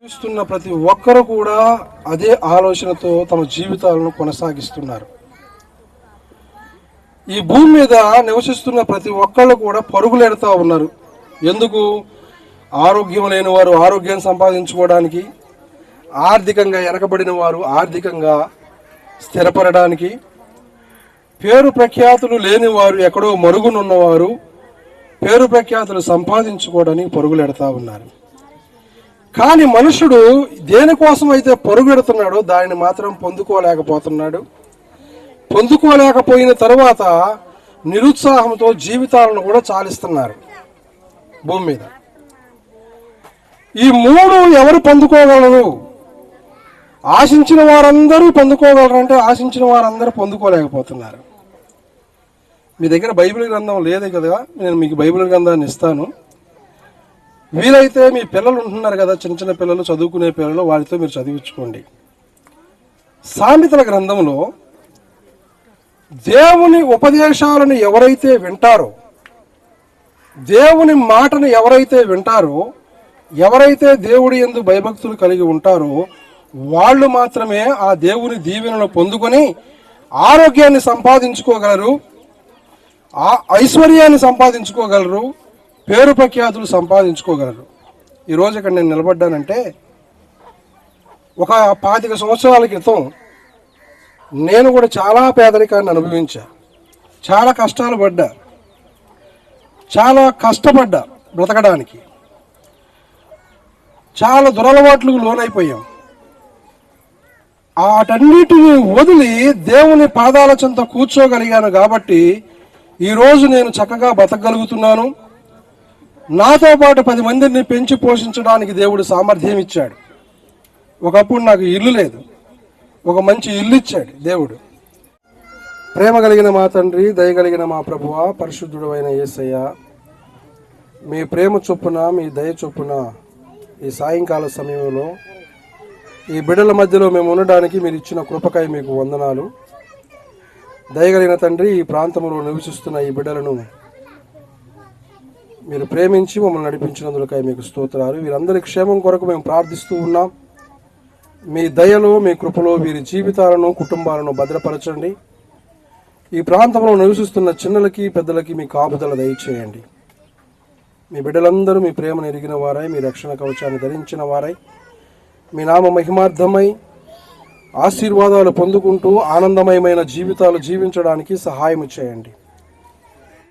చూస్తున్న ప్రతి ఒక్కరు కూడా అదే ఆలోచనతో తమ జీవితాలను కొనసాగిస్తున్నారు. ఈ భూమి మీద నివసిస్తున్న ప్రతి ఒక్కళ్ళు కూడా పరుగులెడతా ఉన్నారు. ఎందుకు? ఆరోగ్యం లేని వారు ఆరోగ్యం సంపాదించుకోవడానికి, ఆర్థికంగా వెనకబడిన వారు ఆర్థికంగా స్థిరపడడానికి, పేరు ప్రఖ్యాతులు లేని వారు ఎక్కడో మరుగునున్నవారు పేరు ప్రఖ్యాతులు సంపాదించుకోవడానికి పరుగులెడతా ఉన్నారు. కానీ మనుషుడు దేనికోసం అయితే పరుగులెడుతున్నాడో దానిని మాత్రం పొందుకోలేకపోతున్నాడు. పొందుకోలేకపోయిన తరువాత నిరుత్సాహంతో జీవితాలను కూడా చాలిస్తున్నారు భూమి మీద. ఈ మూడు ఎవరు పొందుకోగలరు? ఆశించిన వారందరూ పొందుకోగలరంటే ఆశించిన వారందరూ పొందుకోలేకపోతున్నారు. మీ దగ్గర బైబిల్ గ్రంథం లేదు కదా, నేను మీకు బైబిల్ గ్రంథాన్ని ఇస్తాను. వీలైతే మీ పిల్లలు ఉంటున్నారు కదా, చిన్న చిన్న పిల్లలు, చదువుకునే పిల్లలు, వారితో మీరు చదివించుకోండి. సామెతల గ్రంథంలో దేవుని ఉపదేశాలను ఎవరైతే వింటారో, దేవుని మాటను ఎవరైతే వింటారో, ఎవరైతే దేవుడి యందు భయభక్తులు కలిగి ఉంటారో వాళ్ళు మాత్రమే ఆ దేవుని దీవెనను పొందుకొని ఆరోగ్యాన్ని సంపాదించుకోగలరు, ఆ ఐశ్వర్యాన్ని సంపాదించుకోగలరు, పేరు ప్రఖ్యాతులు సంపాదించుకోగలరు. ఈరోజు ఇక్కడ నేను నిలబడ్డానంటే ఒక 25 సంవత్సరాల క్రితం నేను కూడా చాలా పేదరికాన్ని అనుభవించా, చాలా కష్టాలు పడ్డా, చాలా కష్టపడ్డా బ్రతకడానికి, చాలా దురలవాట్లకు లోనైపోయాం. వాటన్నిటిని వదిలి దేవుని పాదాల చెంత కూర్చోగలిగాను కాబట్టి ఈరోజు నేను చక్కగా బతకగలుగుతున్నాను. నాతో పాటు 10 మందిని పెంచి పోషించడానికి దేవుడు సామర్థ్యం ఇచ్చాడు. ఒకప్పుడు నాకు ఇల్లు లేదు, ఒక మంచి ఇల్లు ఇచ్చాడు దేవుడు. ప్రేమ కలిగిన మా తండ్రి, దయగలిగిన మా ప్రభువా, పరిశుద్ధుడు అయిన యేసయ్య, మీ ప్రేమ చొప్పున, మీ దయ చొప్పున ఈ సాయంకాల సమయంలో ఈ బిడ్డల మధ్యలో మేము ఉండడానికి మీరు ఇచ్చిన కృపకై మీకు వందనాలు. దయగలిగిన తండ్రి, ఈ ప్రాంతంలో నివసిస్తున్న ఈ బిడ్డలను మీరు ప్రేమించి మమ్మల్ని నడిపించినందుకై మీకు స్తోత్రాలు. వీరందరి క్షేమం కొరకు మేము ప్రార్థిస్తూ ఉన్నాం. మీ దయలో, మీ కృపలో వీరి జీవితాలను, కుటుంబాలను భద్రపరచండి. ఈ ప్రాంతంలో నివసిస్తున్న చిన్నలకి పెద్దలకి మీ కాపుదల దయచేయండి. మీ బిడ్డలందరూ మీ ప్రేమను ఎరిగిన వారై, మీ రక్షణ కవచాన్ని ధరించిన వారై, మీ నామ మహిమార్థమై ఆశీర్వాదాలు పొందుకుంటూ ఆనందమయమైన జీవితాలు జీవించడానికి సహాయం చేయండి.